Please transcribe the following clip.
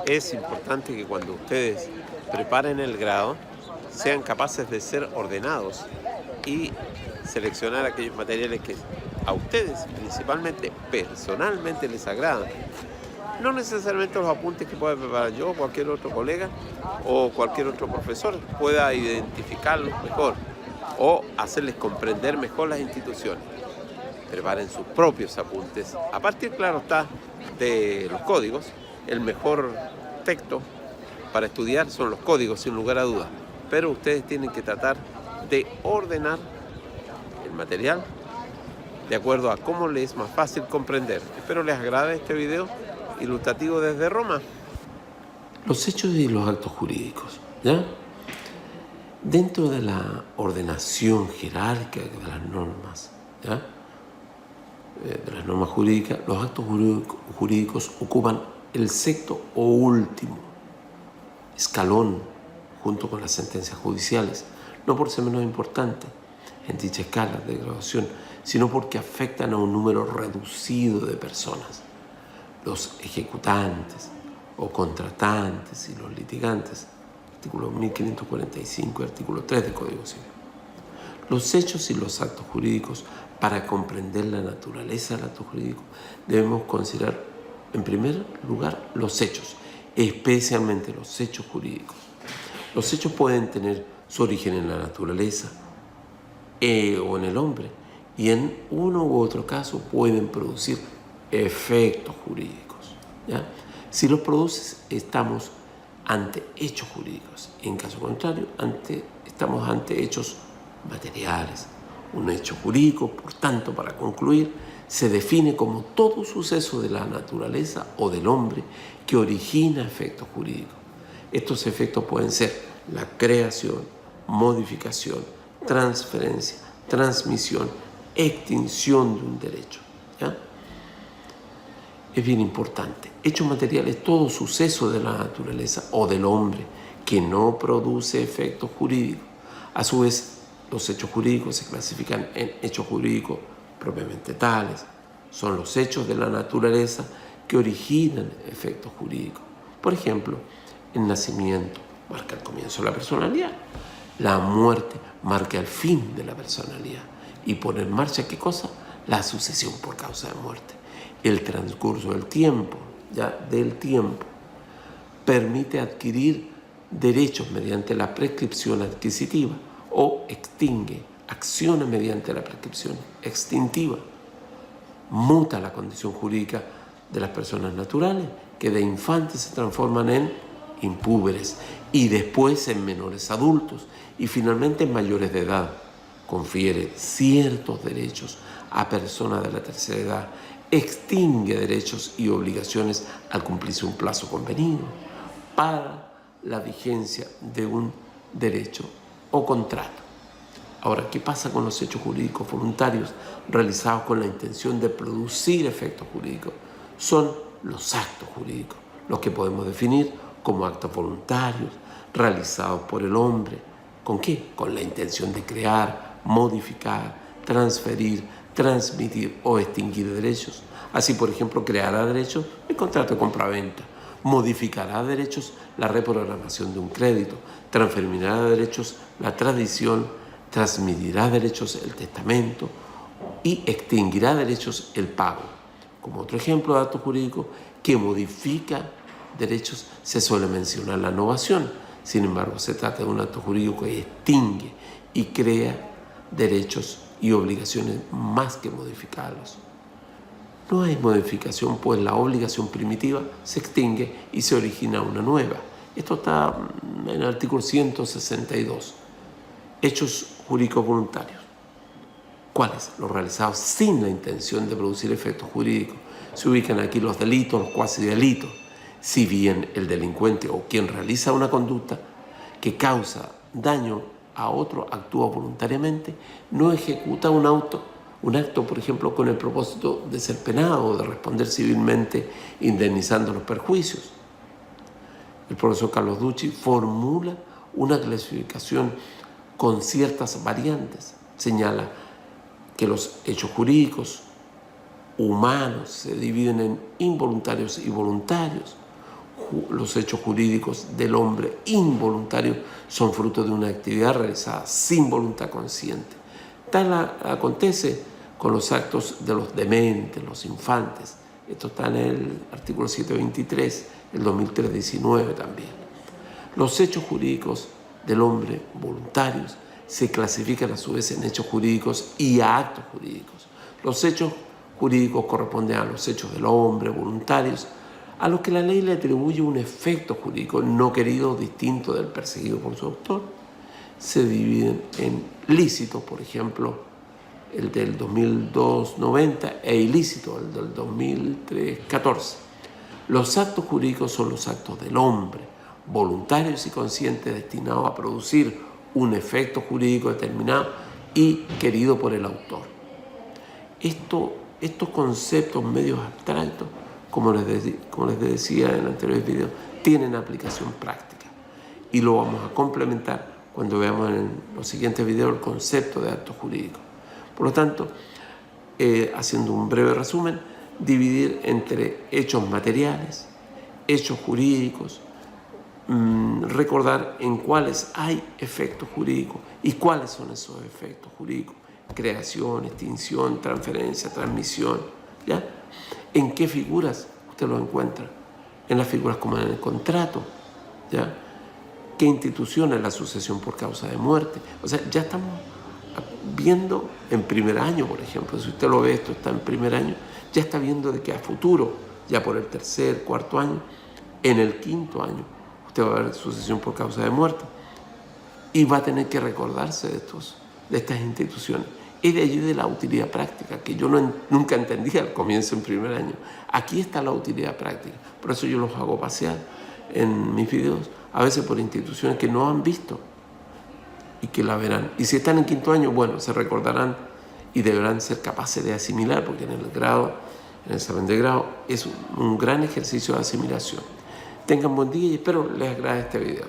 Es importante que cuando ustedes preparen el grado, sean capaces de ser ordenados y seleccionar aquellos materiales que a ustedes principalmente, personalmente les agradan. No necesariamente los apuntes que pueda preparar yo o cualquier otro colega o cualquier otro profesor pueda identificarlos mejor o hacerles comprender mejor las instituciones. Preparen sus propios apuntes. A partir, claro está, de los códigos, el mejor texto para estudiar son los códigos, sin lugar a dudas. Pero ustedes tienen que tratar de ordenar el material de acuerdo a cómo les es más fácil comprender. Espero les agrade este video ilustrativo desde Roma. Los hechos y los actos jurídicos, ¿ya? Dentro de la ordenación jerárquica de las normas, ¿ya? De las normas jurídicas, los actos jurídicos ocupan el sexto o último escalón junto con las sentencias judiciales, no por ser menos importante en dicha escala de graduación, sino porque afectan a un número reducido de personas, los ejecutantes o contratantes y los litigantes, artículo 1545 y artículo 3 del Código Civil. Los hechos y los actos jurídicos. Para comprender la naturaleza del acto jurídico, debemos considerar, en primer lugar, los hechos, especialmente los hechos jurídicos. Los hechos pueden tener su origen en la naturaleza o en el hombre, y en uno u otro caso pueden producir efectos jurídicos, ¿ya? Si los produces, estamos ante hechos jurídicos. En caso contrario, estamos ante hechos materiales. Un hecho jurídico, por tanto, para concluir, se define como todo suceso de la naturaleza o del hombre que origina efectos jurídicos. Estos efectos pueden ser la creación, modificación, transferencia, transmisión, extinción de un derecho, ¿ya? Es bien importante. Hecho material es todo suceso de la naturaleza o del hombre que no produce efectos jurídicos. A su vez, los hechos jurídicos se clasifican en hechos jurídicos propiamente tales. Son los hechos de la naturaleza que originan efectos jurídicos. Por ejemplo, el nacimiento marca el comienzo de la personalidad. La muerte marca el fin de la personalidad. Y pone en marcha, ¿qué cosa? La sucesión por causa de muerte. El transcurso del tiempo, permite adquirir derechos mediante la prescripción adquisitiva o extingue, acciona mediante la prescripción extintiva. Muta la condición jurídica de las personas naturales, que de infantes se transforman en impúberes y después en menores adultos y finalmente en mayores de edad. Confiere ciertos derechos a personas de la tercera edad, extingue derechos y obligaciones al cumplirse un plazo convenido para la vigencia de un derecho o contrato. Ahora, ¿qué pasa con los hechos jurídicos voluntarios realizados con la intención de producir efectos jurídicos? Son los actos jurídicos, los que podemos definir como actos voluntarios realizados por el hombre. ¿Con qué? Con la intención de crear, modificar, transferir, transmitir o extinguir derechos. Así, por ejemplo, creará derechos el contrato de compraventa, modificará derechos la reprogramación de un crédito, transferirá derechos la tradición, transmitirá derechos el testamento y extinguirá derechos el pago. Como otro ejemplo de acto jurídico que modifica derechos se suele mencionar la novación. Sin embargo, se trata de un acto jurídico que extingue y crea derechos y obligaciones más que modificarlos. No hay modificación, pues la obligación primitiva se extingue y se origina una nueva. Esto está en el artículo 162. Hechos jurídicos voluntarios. ¿Cuáles? Los realizados sin la intención de producir efectos jurídicos. Se ubican aquí los delitos, los cuasi delitos. Si bien el delincuente o quien realiza una conducta que causa daño a otro actúa voluntariamente, no ejecuta un acto, por ejemplo, con el propósito de ser penado o de responder civilmente indemnizando los perjuicios. El profesor Carlos Ducci formula una clasificación con ciertas variantes. Señala que los hechos jurídicos humanos se dividen en involuntarios y voluntarios. los hechos jurídicos del hombre involuntario son fruto de una actividad realizada sin voluntad consciente. Tal acontece con los actos de los dementes, los infantes. Esto está en el artículo 723, el 2003-19 también. Los hechos jurídicos del hombre voluntarios se clasifican a su vez en hechos jurídicos y a actos jurídicos. Los hechos jurídicos corresponden a los hechos del hombre voluntarios, a los que la ley le atribuye un efecto jurídico no querido distinto del perseguido por su autor. Se dividen en lícitos, por ejemplo, el del 2002-90, e ilícito, el del 2003-14. Los actos jurídicos son los actos del hombre, voluntarios y conscientes, destinados a producir un efecto jurídico determinado y querido por el autor. Estos conceptos medios abstractos, como les decía en anteriores videos, tienen aplicación práctica y lo vamos a complementar cuando veamos en los siguientes videos el concepto de actos jurídicos. Por lo tanto, haciendo un breve resumen, dividir entre hechos materiales, hechos jurídicos, recordar en cuáles hay efectos jurídicos y cuáles son esos efectos jurídicos: creación, extinción, transferencia, transmisión, ¿ya? ¿En qué figuras usted lo encuentra? En las figuras como en el contrato, ¿ya? ¿Qué institución es la sucesión por causa de muerte? O sea, ya estamos viendo en primer año, por ejemplo, si usted lo ve, esto está en primer año, ya está viendo de que a futuro, ya por el tercer, cuarto año, en el quinto año, usted va a ver sucesión por causa de muerte y va a tener que recordarse de estas instituciones. Es de allí de la utilidad práctica, que yo nunca entendía al comienzo en primer año. Aquí está la utilidad práctica, por eso yo los hago pasear en mis videos, a veces por instituciones que no han visto y que la verán. Y si están en quinto año, bueno, se recordarán y deberán ser capaces de asimilar, porque en el examen de grado, es un gran ejercicio de asimilación. Tengan buen día y espero les agrade este video.